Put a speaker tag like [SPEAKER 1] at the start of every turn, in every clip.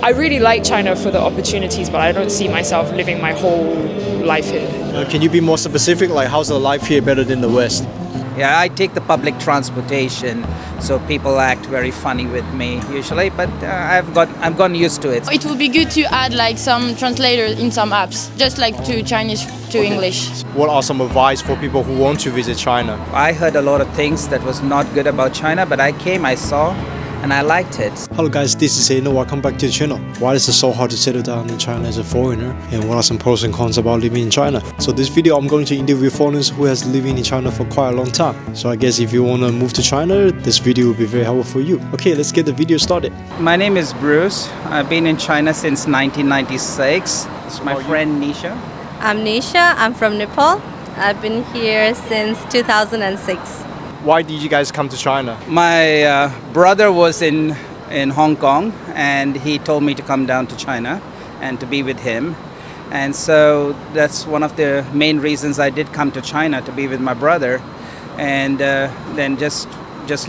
[SPEAKER 1] I really like China for the opportunities, but I don't see myself living my whole life here.
[SPEAKER 2] Can you be more specific? Like, how's the life here better than the West?
[SPEAKER 3] Yeah, I take the public transportation, so people act very funny with me usually, but I'm gotten used to it.
[SPEAKER 4] It would be good to add like some translators in some apps, just like to Chinese to English.
[SPEAKER 2] What are some advice for people who want to visit China?
[SPEAKER 3] I heard a lot of things that was not good about China, but I came, I saw, and I liked it.
[SPEAKER 2] Hello guys, this is Aiden. Welcome back to the channel. Why is it so hard to settle down in China as a foreigner? And what are some pros and cons about living in China? So this video I'm going to interview foreigners who has living in China for quite a long time. So I guess if you want to move to China, this video will be very helpful for you. Okay, let's get the video started.
[SPEAKER 3] My name is Bruce. I've been in China since 1996. It's my friend Nisha.
[SPEAKER 5] I'm Nisha. I'm from Nepal. I've been here since 2006.
[SPEAKER 2] Why did you guys come to China?
[SPEAKER 3] My brother was in Hong Kong, and he told me to come down to China and to be with him. And so that's one of the main reasons I did come to China, to be with my brother, and then just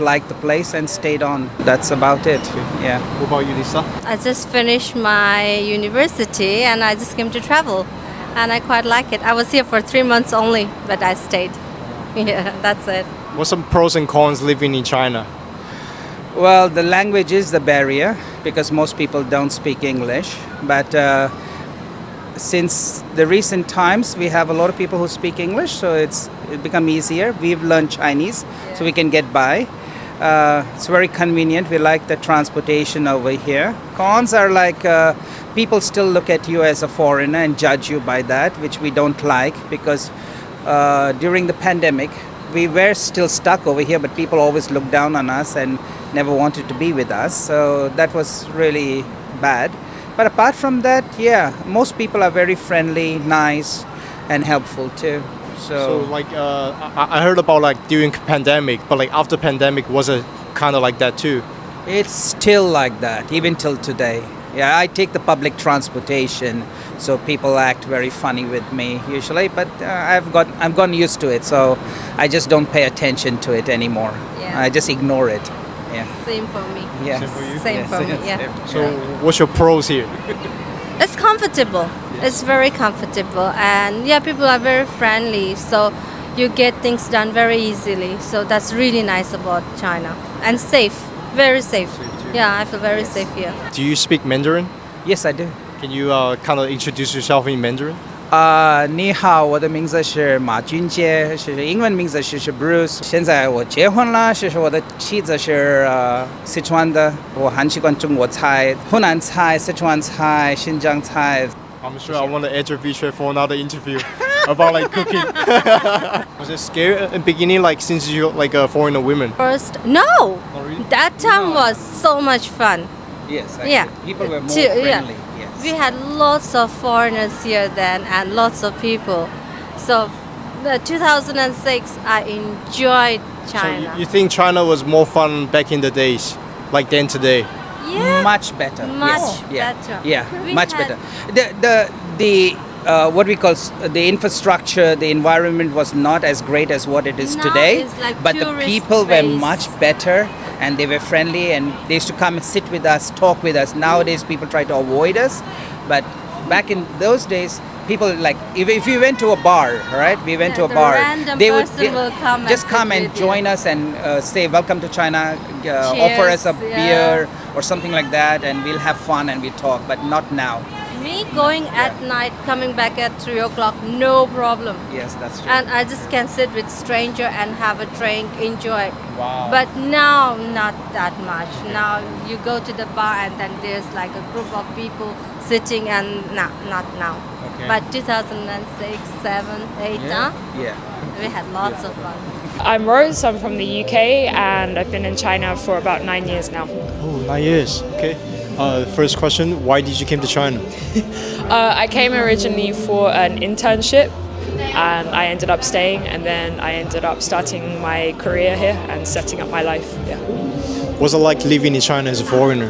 [SPEAKER 3] liked the place and stayed on. That's about it. Yeah.
[SPEAKER 2] What about you, Lisa?
[SPEAKER 5] I just finished my university and I just came to travel. And I quite like it. I was here for 3 months only, but I stayed. Yeah, that's it.
[SPEAKER 2] What's some pros and cons living in China?
[SPEAKER 3] Well, the language is the barrier because most people don't speak English. But since the recent times, we have a lot of people who speak English, so it's become easier. We've learned Chinese, so we can get by. It's very convenient. We like the transportation over here. Cons are like people still look at you as a foreigner and judge you by that, which we don't like because during the pandemic, we were still stuck over here, but people always looked down on us and never wanted to be with us. So that was really bad. But apart from that, yeah, most people are very friendly, nice, and helpful too.
[SPEAKER 2] So like, I heard about like during pandemic, but like after pandemic, was it kind of like that too?
[SPEAKER 3] It's still like that, even till today. Yeah, I take the public transportation, so people act very funny with me usually, but I've gotten used to it, so I just don't pay attention to it anymore.
[SPEAKER 5] Yeah.
[SPEAKER 3] I just ignore it. Yeah.
[SPEAKER 5] Same for me.
[SPEAKER 3] Yeah.
[SPEAKER 2] Same for you?
[SPEAKER 5] Same for me, yeah.
[SPEAKER 2] So what's your pros here?
[SPEAKER 5] It's comfortable. It's very comfortable. And yeah, people are very friendly. So you get things done very easily. So that's really nice about China. And safe. Very safe. Yeah, I feel very safe here.
[SPEAKER 2] Do you speak Mandarin?
[SPEAKER 3] Yes, I do.
[SPEAKER 2] Can you kind of introduce yourself in Mandarin?
[SPEAKER 3] 你好，我的名字是马俊杰，英文名字是 Bruce。现在我结婚了，我的妻子是四川的。我很喜欢中国菜、湖南菜、四川菜、新疆菜。
[SPEAKER 2] I'm sure I want to interview you for another interview about like cooking. Was it scary in the beginning, like since you're like a foreigner woman?
[SPEAKER 5] First, no.
[SPEAKER 2] Oh, really?
[SPEAKER 5] That time was so much fun.
[SPEAKER 3] Yes, actually,
[SPEAKER 5] Yeah.
[SPEAKER 3] people were more
[SPEAKER 5] Yeah.
[SPEAKER 3] friendly. Yes.
[SPEAKER 5] We had lots of foreigners here then and lots of people. So the 2006, I enjoyed China.
[SPEAKER 2] So you think China was more fun back in the days, like than today?
[SPEAKER 5] Yeah,
[SPEAKER 3] Much better.
[SPEAKER 5] much
[SPEAKER 3] yes.
[SPEAKER 5] better.
[SPEAKER 3] Yeah,
[SPEAKER 5] We
[SPEAKER 3] much
[SPEAKER 5] had-
[SPEAKER 3] better. The what we call the infrastructure, the environment was not as great as what it is
[SPEAKER 5] Now
[SPEAKER 3] today.
[SPEAKER 5] it's like
[SPEAKER 3] But the
[SPEAKER 5] tourist
[SPEAKER 3] people were
[SPEAKER 5] place.
[SPEAKER 3] much better, and they were friendly, and they used to come and sit with us, talk with us. Nowadays, people try to avoid us, but back in those days, people like if you went to a bar, right? We went to a
[SPEAKER 5] the
[SPEAKER 3] bar.
[SPEAKER 5] random
[SPEAKER 3] They would
[SPEAKER 5] person will come and
[SPEAKER 3] just
[SPEAKER 5] sit
[SPEAKER 3] come and
[SPEAKER 5] with you.
[SPEAKER 3] join us and say welcome to China, offer us a
[SPEAKER 5] Cheers,
[SPEAKER 3] beer or something like that, and we'll have fun and we talk. But not now.
[SPEAKER 5] Me going at night, coming back at 3 o'clock, no problem.
[SPEAKER 3] Yes, that's true.
[SPEAKER 5] And I just can sit with stranger and have a drink, enjoy.
[SPEAKER 3] Wow.
[SPEAKER 5] But now, not that much. Now you go to the bar and then there's like a group of people sitting and not now.
[SPEAKER 3] Okay.
[SPEAKER 5] But 2006, 7, 8,
[SPEAKER 3] yeah. Yeah.
[SPEAKER 5] we had lots of fun.
[SPEAKER 1] I'm Rose, I'm from the UK, and I've been in China for about 9 years now.
[SPEAKER 2] Oh, 9 years. Okay. First question, why did you came to China?
[SPEAKER 1] I came originally for an internship, and I ended up staying, and then I ended up starting my career here and setting up my life. Yeah.
[SPEAKER 2] What's it like living in China as a foreigner?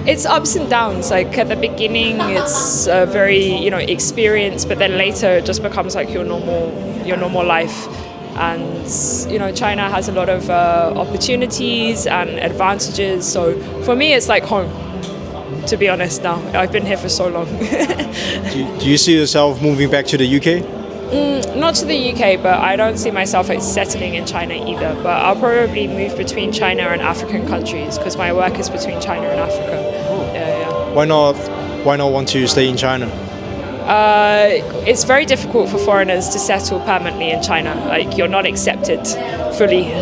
[SPEAKER 1] It's ups and downs. Like at the beginning, it's very experience, but then later it just becomes like your normal life. and China has a lot of opportunities and advantages. So for me, it's like home. To be honest, now I've been here for so long.
[SPEAKER 2] Do you see yourself moving back to the UK?
[SPEAKER 1] Not to the UK, but I don't see myself settling in China either. But I'll probably move between China and African countries because my work is between China and Africa. Yeah.
[SPEAKER 2] Why not want to stay in China?
[SPEAKER 1] It's very difficult for foreigners to settle permanently in China. Like, you're not accepted fully.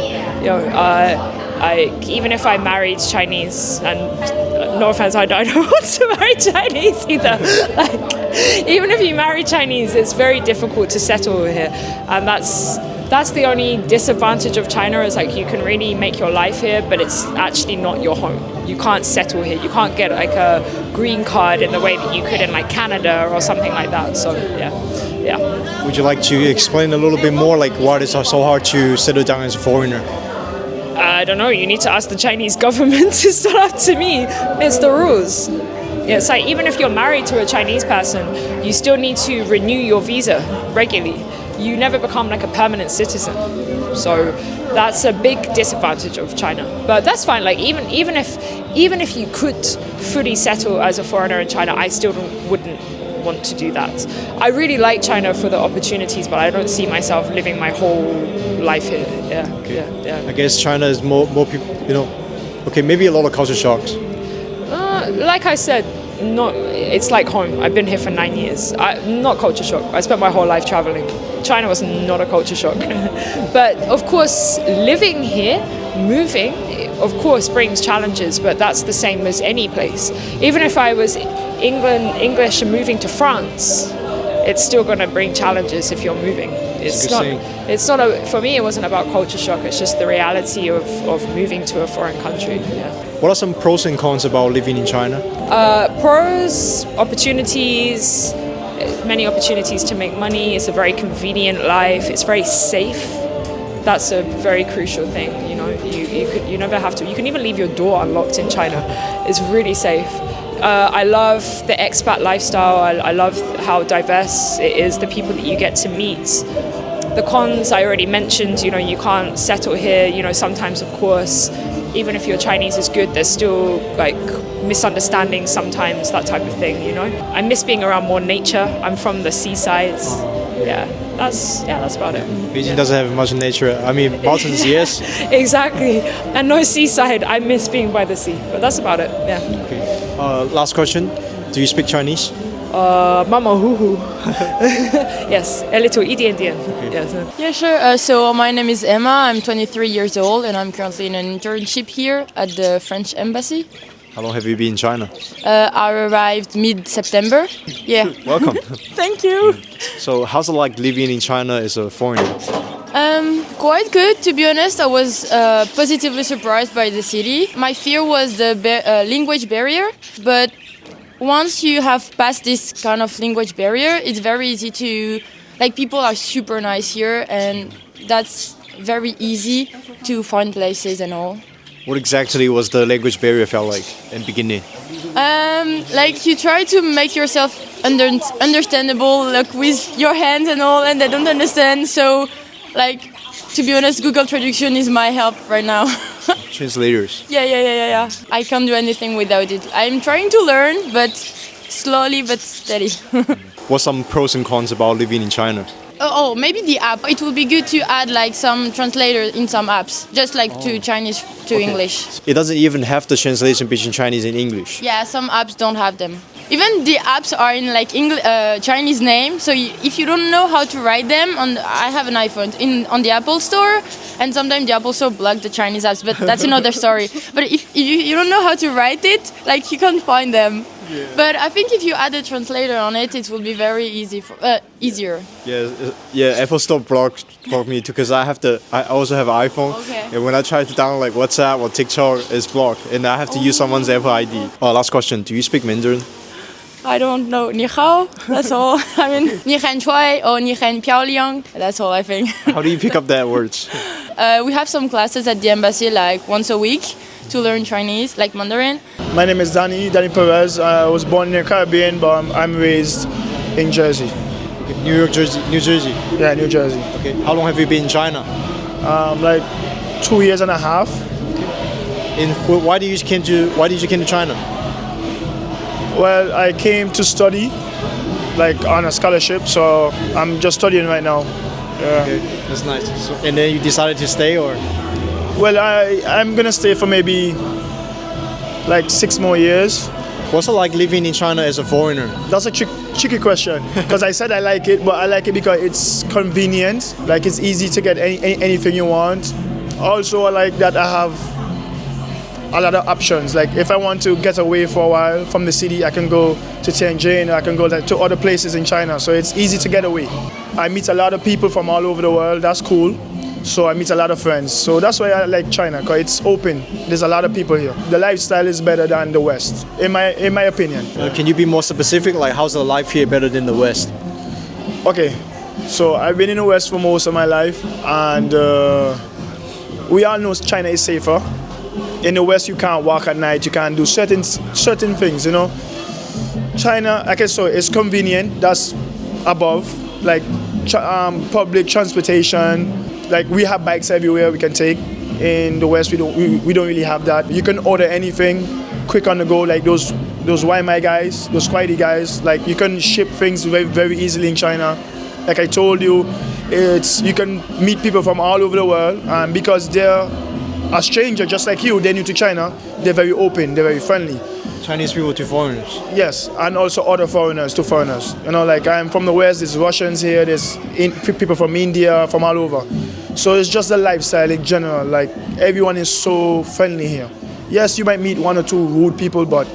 [SPEAKER 1] Even if I married Chinese, and no offense, I don't want to marry Chinese either. Even if you marry Chinese, it's very difficult to settle here, and that's the only disadvantage of China. Is like you can really make your life here, but it's actually not your home. You can't settle here. You can't get like a green card in the way that you could in like Canada or something like that. So yeah.
[SPEAKER 2] Would you like to explain a little bit more, like why it is so hard to settle down as a foreigner?
[SPEAKER 1] I don't know, you need to ask the Chinese government. It's not up to me. It's the rules. Yeah, it's like even if you're married to a Chinese person, you still need to renew your visa regularly. You never become like a permanent citizen. So that's a big disadvantage of China. But that's fine. Like even if you could fully settle as a foreigner in China, I still wouldn't want to do that. I really like China for the opportunities, but I don't see myself living my whole life here. Yeah.
[SPEAKER 2] I guess China is more people, okay, maybe a lot of culture shocks.
[SPEAKER 1] Like I said, it's like home. I've been here for 9 years. Not culture shock. I spent my whole life traveling. China was not a culture shock. But of course, living here, moving, of course, brings challenges, but that's the same as any place. Even if I was English and moving to France, it's still going to bring challenges if you're moving. For me, it wasn't about culture shock. It's just the reality of moving to a foreign country. Yeah.
[SPEAKER 2] What are some pros and cons about living in China?
[SPEAKER 1] Pros, opportunities, many opportunities to make money. It's a very convenient life. It's very safe. That's a very crucial thing. You never have to. You can even leave your door unlocked in China. It's really safe. I love the expat lifestyle. I love how diverse it is, the people that you get to meet. The cons I already mentioned, you can't settle here. Sometimes, of course, even if your Chinese is good, there's still like misunderstandings sometimes, that type of thing, I miss being around more nature. I'm from the seaside. Yeah, that's about it.
[SPEAKER 2] Beijing doesn't have much nature. I mean, mountains, yes.
[SPEAKER 1] Exactly. And no seaside. I miss being by the sea. But that's about it, yeah.
[SPEAKER 2] Okay. Last question. Do you speak Chinese?
[SPEAKER 1] Mama hu hu. Yes, a little, 一点点. Yes.
[SPEAKER 4] Yeah, sure. So my name is Emma. I'm 23 years old and I'm currently in an internship here at the French Embassy.
[SPEAKER 2] How long have you been in China?
[SPEAKER 4] I arrived mid-September. Yeah.
[SPEAKER 2] Welcome.
[SPEAKER 4] Thank you.
[SPEAKER 2] So how's it like living in China as a foreigner?
[SPEAKER 4] Quite good, to be honest. I was positively surprised by the city. My fear was the language barrier, but once you have passed this kind of language barrier, it's very easy to, people are super nice here, and that's very easy to find places and all.
[SPEAKER 2] What exactly was the language barrier felt like in the beginning?
[SPEAKER 4] You try to make yourself understandable, with your hands and all, and they don't understand. So, to be honest, Google Traduction is my help right now.
[SPEAKER 2] Translators.
[SPEAKER 4] Yeah. I can't do anything without it. I'm trying to learn, but slowly but steady.
[SPEAKER 2] What's some pros and cons about living in China?
[SPEAKER 4] Oh, maybe the app. It would be good to add some translators in some apps, just to Chinese to English.
[SPEAKER 2] It doesn't even have the translation between Chinese and English.
[SPEAKER 4] Yeah, some apps don't have them. Even the apps are in Chinese name, so if you don't know how to write them, I have an iPhone on the Apple Store, and sometimes the Apple Store blocks the Chinese apps, but that's another story. But if you don't know how to write it, you can't find them. Yeah. But I think if you add a translator on it, it will be very easier.
[SPEAKER 2] Yeah. Apple Store blocked me too, because I also have an iPhone.
[SPEAKER 4] Okay.
[SPEAKER 2] And when I try to download WhatsApp or TikTok, it's blocked, and I have to use someone's Apple ID. Last question: do you speak Mandarin?
[SPEAKER 4] I don't know. 你好, that's all. I mean, 你很帅 or 你很漂亮. That's all I think.
[SPEAKER 2] How do you pick up that words?
[SPEAKER 4] We have some classes at the embassy once a week to learn Chinese, like Mandarin.
[SPEAKER 6] My name is Danny Perez. I was born in the Caribbean, but I'm raised in Jersey.
[SPEAKER 2] Okay. New York, Jersey, New Jersey.
[SPEAKER 6] Yeah, New Jersey.
[SPEAKER 2] Okay. How long have you been in China?
[SPEAKER 6] Like 2 years and a half.
[SPEAKER 2] And why did you came to China?
[SPEAKER 6] Well, I came to study, like on a scholarship, so I'm just studying right now. Yeah.
[SPEAKER 2] Okay, that's nice. So, and then you decided to stay, or?
[SPEAKER 6] Well, I'm gonna stay for maybe like 6 more years.
[SPEAKER 2] What's it like living in China as a foreigner?
[SPEAKER 6] That's a tricky question because I said I like it, but I like it because it's convenient. Like it's easy to get anything you want. Also, I like that I have a lot of options. Like if I want to get away for a while from the city, I can go to Tianjin, or I can go to other places in China. So it's easy to get away. I meet a lot of people from all over the world. That's cool. So I meet a lot of friends. So that's why I like China, because it's open. There's a lot of people here. The lifestyle is better than the West, in my opinion.
[SPEAKER 2] Can you be more specific? Like, how's the life here better than the West?
[SPEAKER 6] Okay, so I've been in the West for most of my life, and we all know China is safer. In the West, you can't walk at night. You can't do certain things. You know, China, like I said, it's convenient. That's above, like public transportation. Like we have bikes everywhere we can take. In the West, we don't really have that. You can order anything quick on the go, like those YMI guys, those Kwai guys. Like you can ship things very, very easily in China. Like I told you, you can meet people from all over the world, and because they're a stranger just like you, they're new to China, they're very open, they're very friendly.
[SPEAKER 2] Chinese people to foreigners?
[SPEAKER 6] Yes, and also other foreigners to foreigners. You know, like I'm from the West, there's Russians here, there's people from India, from all over. So it's just the lifestyle in general, like everyone is so friendly here. Yes, you might meet 1 or 2 rude people, but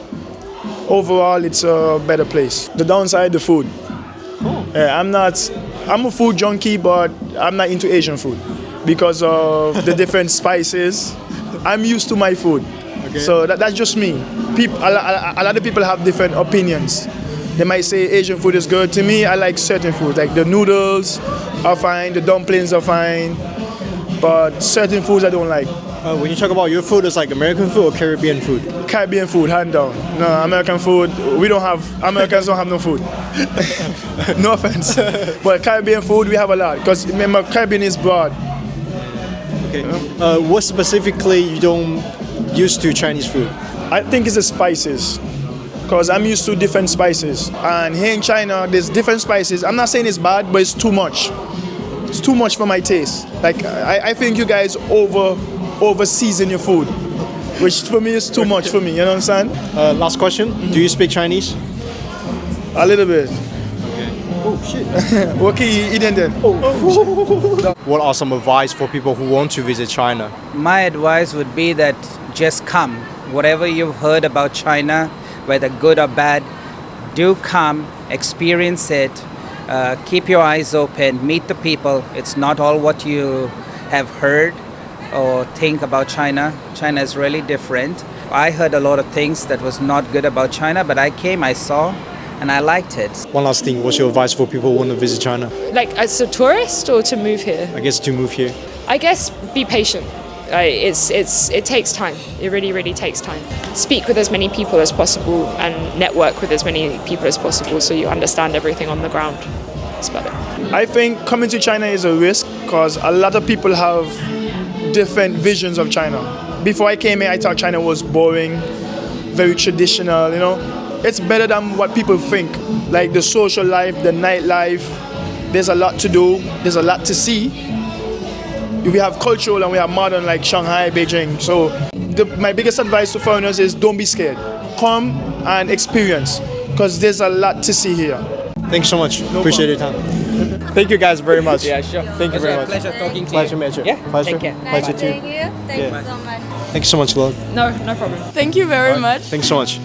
[SPEAKER 6] overall it's a better place. The downside, the food.
[SPEAKER 2] Cool.
[SPEAKER 6] I'm a food junkie, but I'm not into Asian food because of the different spices. I'm used to my food. Okay. So that's just me. A lot of people have different opinions. They might say Asian food is good. To me, I like certain foods. Like the noodles are fine, the dumplings are fine, but certain foods I don't like.
[SPEAKER 2] When you talk about your food, it's like American food or Caribbean food?
[SPEAKER 6] Caribbean food, hand down. No, American food, Americans don't have no food. No offense. But Caribbean food, we have a lot. Because remember, Caribbean is broad.
[SPEAKER 2] Okay. What specifically you don't used to Chinese food?
[SPEAKER 6] I think it's the spices. Because I'm used to different spices. And here in China, there's different spices. I'm not saying it's bad, but it's too much. It's too much for my taste. Like, I think you guys over season your food, which for me is too much for me, you know what I'm saying?
[SPEAKER 2] Last question, do you speak Chinese?
[SPEAKER 6] A little bit.
[SPEAKER 2] Okay. Oh shit.
[SPEAKER 6] Okay, then.
[SPEAKER 2] What are some advice for people who want to visit China?
[SPEAKER 3] My advice would be that just come. Whatever you've heard about China, whether good or bad, do come, experience it, keep your eyes open, meet the people. It's not all what you have heard or think about China. China is really different. I heard a lot of things that was not good about China, but I came, I saw, and I liked it.
[SPEAKER 2] One last thing, what's your advice for people who want to visit China?
[SPEAKER 1] Like as a tourist or to move here?
[SPEAKER 2] I guess to move here.
[SPEAKER 1] I guess be patient. It takes time. It really, really takes time. Speak with as many people as possible and network with as many people as possible so you understand everything on the ground. That's about it.
[SPEAKER 6] I think coming to China is a risk because a lot of people have different visions of China. Before I came here, I thought China was boring, very traditional, you know. It's better than what people think. Like the social life, the nightlife, there's a lot to do, there's a lot to see. We have cultural and we have modern like Shanghai, Beijing. So my biggest advice to foreigners is don't be scared. Come and experience because there's a lot to see here.
[SPEAKER 2] Thanks so much. Appreciate your time. Thank you guys very much.
[SPEAKER 3] Yeah, sure.
[SPEAKER 2] Thank you very much.
[SPEAKER 3] Pleasure talking to
[SPEAKER 2] Pleasure
[SPEAKER 3] you.
[SPEAKER 2] meet you.
[SPEAKER 3] Yeah,
[SPEAKER 2] Pleasure.
[SPEAKER 3] take care.
[SPEAKER 2] Pleasure too.
[SPEAKER 5] Thank you. Thank you so much.
[SPEAKER 2] Thanks so much, Lord.
[SPEAKER 1] No problem.
[SPEAKER 4] Thank you very much.
[SPEAKER 2] Thanks so much.